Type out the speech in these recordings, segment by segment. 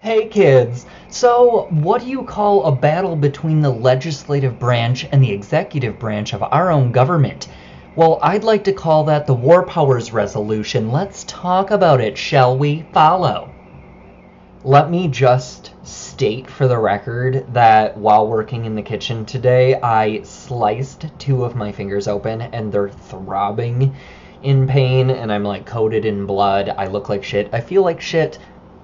Hey kids, so what do you call a battle between the legislative branch and the executive branch of our own government? Well, I'd like to call that the War Powers Resolution. Let's talk about it, shall we? Follow. Let me just state for the record that while working in the kitchen today, I sliced two of my fingers open and they're throbbing in pain and I'm like coated in blood. I look like shit. I feel like shit.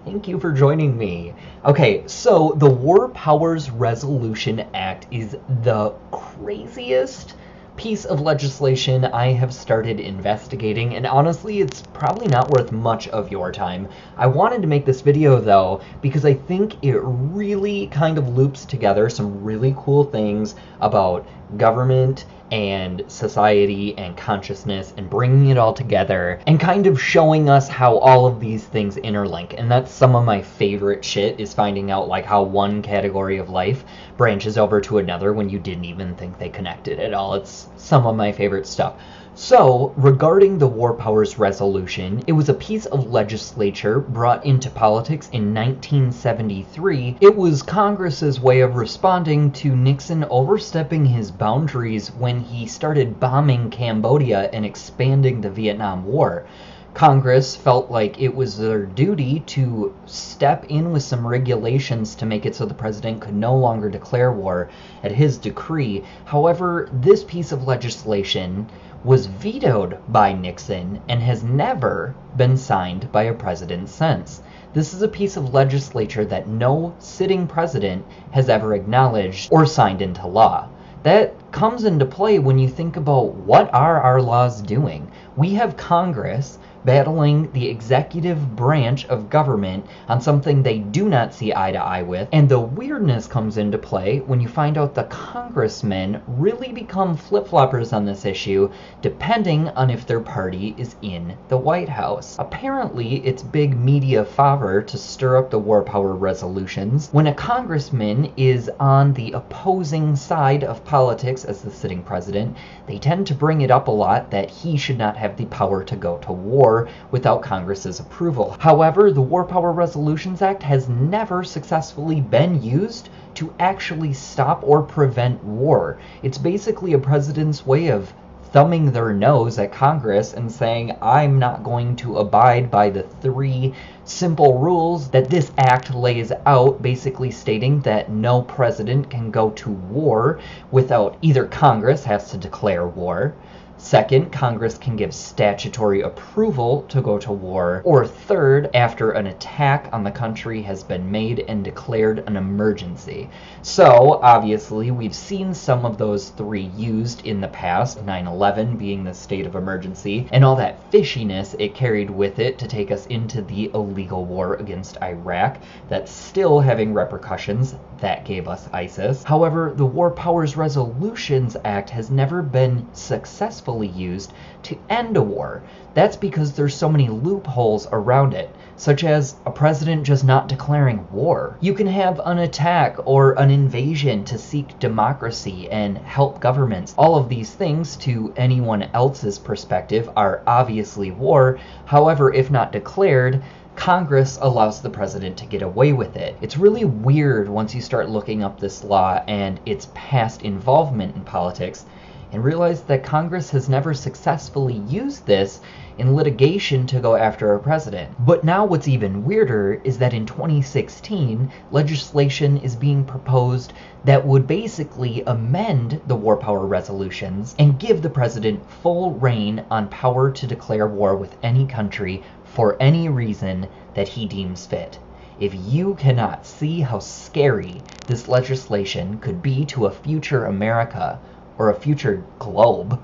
Thank you for joining me. Okay, so the War Powers Resolution Act is the craziest piece of legislation I have started investigating, and honestly, it's probably not worth much of your time. I wanted to make this video, though, because I think it really kind of loops together some really cool things about government and society and consciousness and bringing it all together and kind of showing us how all of these things interlink. And that's some of my favorite shit, is finding out like how one category of life branches over to another when you didn't even think they connected at all. It's some of my favorite stuff. So, regarding the War Powers Resolution, it was a piece of legislature brought into politics in 1973. It was Congress's way of responding to Nixon overstepping his boundaries when he started bombing Cambodia and expanding the Vietnam War. Congress felt like it was their duty to step in with some regulations to make it so the president could no longer declare war at his decree. However, this piece of legislation was vetoed by Nixon and has never been signed by a president since. This is a piece of legislature that no sitting president has ever acknowledged or signed into law. That comes into play when you think about what are our laws doing. We have Congress battling the executive branch of government on something they do not see eye to eye with, and the weirdness comes into play when you find out the congressmen really become flip-floppers on this issue depending on if their party is in the White House. Apparently, it's big media favor to stir up the war power resolutions when a congressman is on the opposing side of politics as the sitting president. They tend to bring it up a lot that he should not have the power to go to war without Congress's approval. However, the War Power Resolutions Act has never successfully been used to actually stop or prevent war. It's basically a president's way of thumbing their nose at Congress and saying, I'm not going to abide by the 3 simple rules that this act lays out, basically stating that no president can go to war without either Congress has to declare war, second, Congress can give statutory approval to go to war, or third, after an attack on the country has been made and declared an emergency. So, obviously, we've seen some of those 3 used in the past, 9/11 being the state of emergency, and all that fishiness it carried with it to take us into the illegal war against Iraq that's still having repercussions. That gave us ISIS. However, the War Powers Resolutions Act has never been successfully used to end a war. That's because there's so many loopholes around it, such as a president just not declaring war. You can have an attack or an invasion to seek democracy and help governments. All of these things, to anyone else's perspective, are obviously war. However, if not declared, Congress allows the president to get away with it. It's really weird once you start looking up this law and its past involvement in politics and realize that Congress has never successfully used this in litigation to go after a president. But now what's even weirder is that in 2016, legislation is being proposed that would basically amend the war power resolutions and give the president full reign on power to declare war with any country for any reason that he deems fit. If you cannot see how scary this legislation could be to a future America or a future globe,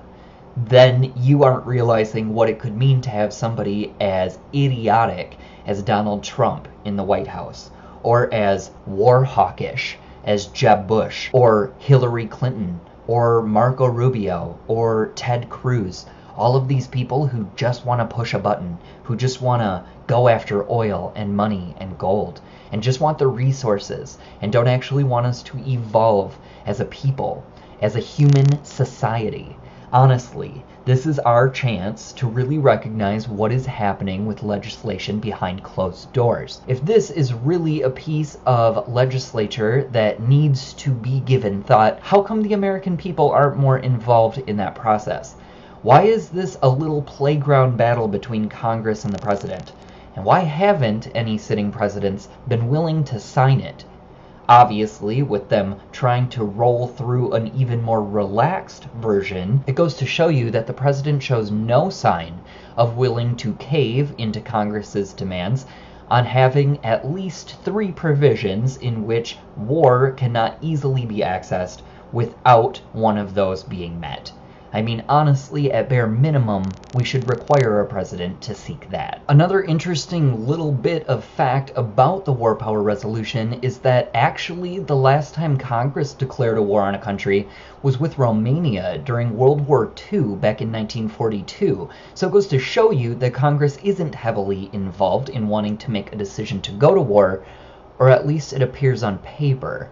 then you aren't realizing what it could mean to have somebody as idiotic as Donald Trump in the White House, or as war hawkish as Jeb Bush, or Hillary Clinton, or Marco Rubio, or Ted Cruz. All of these people who just want to push a button, who just want to go after oil and money and gold, and just want the resources, and don't actually want us to evolve as a people, as a human society. Honestly, this is our chance to really recognize what is happening with legislation behind closed doors. If this is really a piece of legislature that needs to be given thought, how come the American people aren't more involved in that process? Why is this a little playground battle between Congress and the president? And why haven't any sitting presidents been willing to sign it? Obviously, with them trying to roll through an even more relaxed version, it goes to show you that the president shows no sign of willing to cave into Congress's demands on having at least 3 provisions in which war cannot easily be accessed without one of those being met. I mean, honestly, at bare minimum, we should require a president to seek that. Another interesting little bit of fact about the War Power Resolution is that actually the last time Congress declared a war on a country was with Romania during World War II back in 1942. So it goes to show you that Congress isn't heavily involved in wanting to make a decision to go to war, or at least it appears on paper.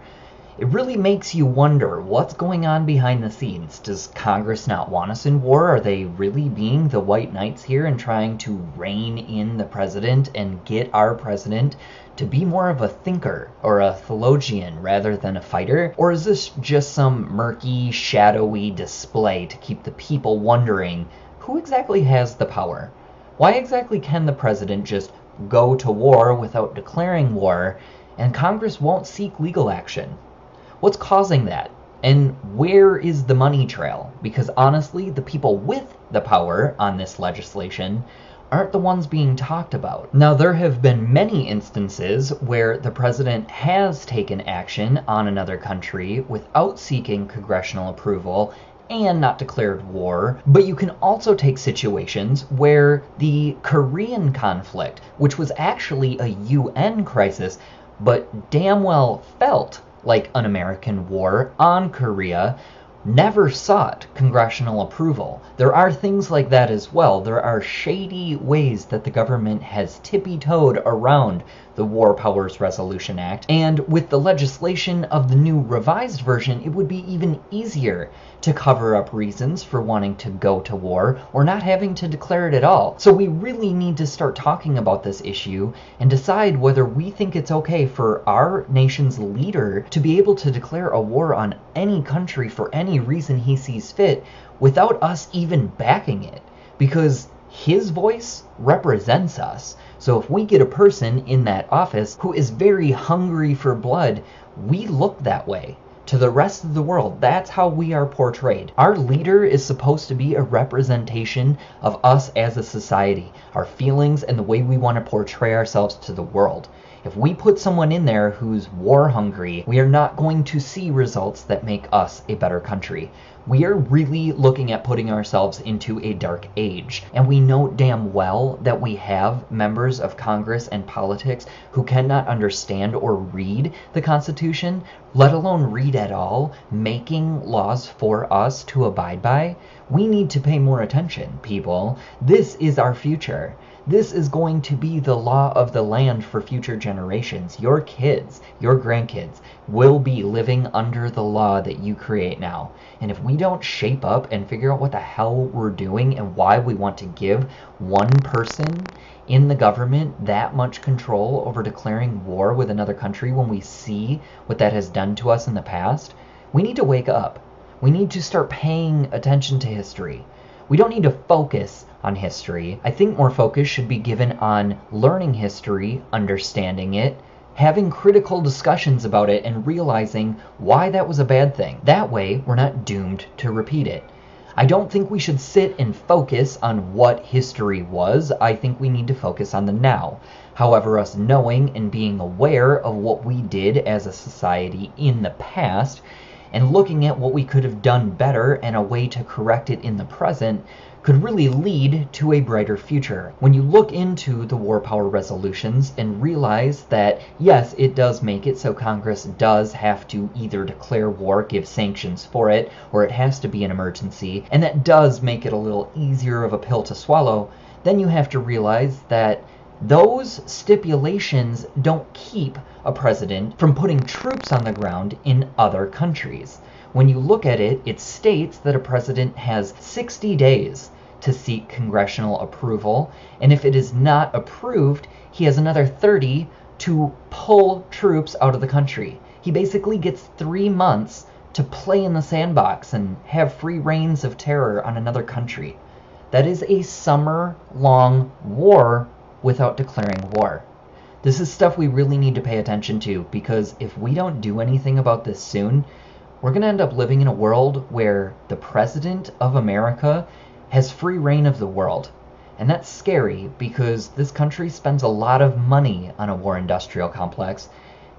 It really makes you wonder what's going on behind the scenes. Does Congress not want us in war? Are they really being the white knights here and trying to rein in the president and get our president to be more of a thinker or a theologian rather than a fighter? Or is this just some murky, shadowy display to keep the people wondering who exactly has the power? Why exactly can the president just go to war without declaring war and Congress won't seek legal action? What's causing that? And where is the money trail? Because honestly, the people with the power on this legislation aren't the ones being talked about. Now, there have been many instances where the president has taken action on another country without seeking congressional approval and not declared war, but you can also take situations where the Korean conflict, which was actually a UN crisis, but damn well felt like an American war on Korea, never sought congressional approval. There are things like that as well. There are shady ways that the government has tippy-toed around the War Powers Resolution Act, and with the legislation of the new revised version, it would be even easier to cover up reasons for wanting to go to war or not having to declare it at all. So we really need to start talking about this issue and decide whether we think it's okay for our nation's leader to be able to declare a war on any country for any reason he sees fit without us even backing it, because his voice represents us. So if we get a person in that office who is very hungry for blood, we look that way to the rest of the world. That's how we are portrayed. Our leader is supposed to be a representation of us as a society, our feelings, and the way we want to portray ourselves to the world. If we put someone in there who's war hungry, we are not going to see results that make us a better country. We are really looking at putting ourselves into a dark age, and we know damn well that we have members of Congress and politics who cannot understand or read the Constitution, let alone read at all, making laws for us to abide by. We need to pay more attention, people. This is our future. This is going to be the law of the land for future generations. Your kids, your grandkids, will be living under the law that you create now. And if we don't shape up and figure out what the hell we're doing and why we want to give one person in the government that much control over declaring war with another country when we see what that has done to us in the past, we need to wake up. We need to start paying attention to history. We don't need to focus on history. I think more focus should be given on learning history, understanding it, having critical discussions about it, and realizing why that was a bad thing. That way, we're not doomed to repeat it. I don't think we should sit and focus on what history was. I think we need to focus on the now. However, us knowing and being aware of what we did as a society in the past and looking at what we could have done better and a way to correct it in the present could really lead to a brighter future. When you look into the War Power Resolutions and realize that, yes, it does make it so Congress does have to either declare war, give sanctions for it, or it has to be an emergency, and that does make it a little easier of a pill to swallow, then you have to realize that those stipulations don't keep a president from putting troops on the ground in other countries. When you look at it, it states that a president has 60 days to seek congressional approval, and if it is not approved, he has another 30 to pull troops out of the country. He basically gets 3 months to play in the sandbox and have free reigns of terror on another country. That is a summer-long war without declaring war. This is stuff we really need to pay attention to, because if we don't do anything about this soon, we're going to end up living in a world where the President of America has free reign of the world. And that's scary, because this country spends a lot of money on a war industrial complex,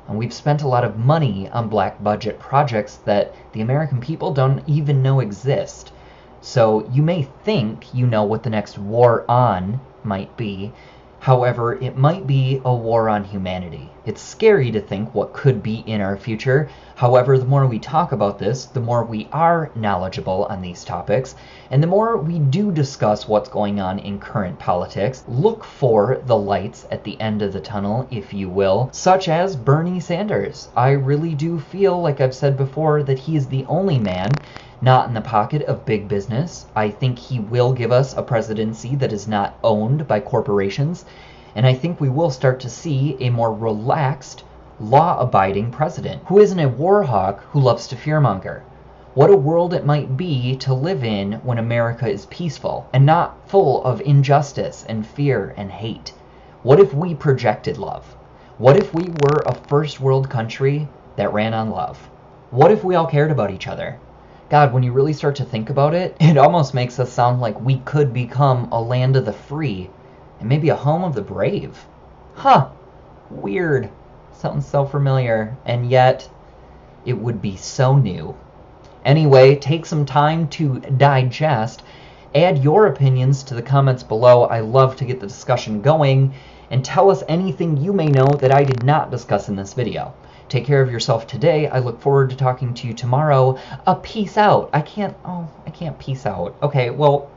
and we've spent a lot of money on black budget projects that the American people don't even know exist. So you may think you know what the next war on might be. However, it might be a war on humanity. It's scary to think what could be in our future. However, the more we talk about this, the more we are knowledgeable on these topics, and the more we do discuss what's going on in current politics, look for the lights at the end of the tunnel, if you will, such as Bernie Sanders. I really do feel, like I've said before, that he is the only man not in the pocket of big business. I think he will give us a presidency that is not owned by corporations, and I think we will start to see a more relaxed, law-abiding president who isn't a war hawk who loves to fearmonger. What a world it might be to live in when America is peaceful and not full of injustice and fear and hate. What if we projected love? What if we were a first world country that ran on love? What if we all cared about each other? God, when you really start to think about it, it almost makes us sound like we could become a land of the free and maybe a home of the brave. Huh. Weird. Sounds so familiar, and yet it would be so new. Anyway, take some time to digest. Add your opinions to the comments below. I love to get the discussion going, and tell us anything you may know that I did not discuss in this video. Take care of yourself today. I look forward to talking to you tomorrow. Peace out. I can't peace out. Okay, well,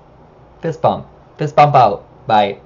fist bump. Fist bump out. Bye.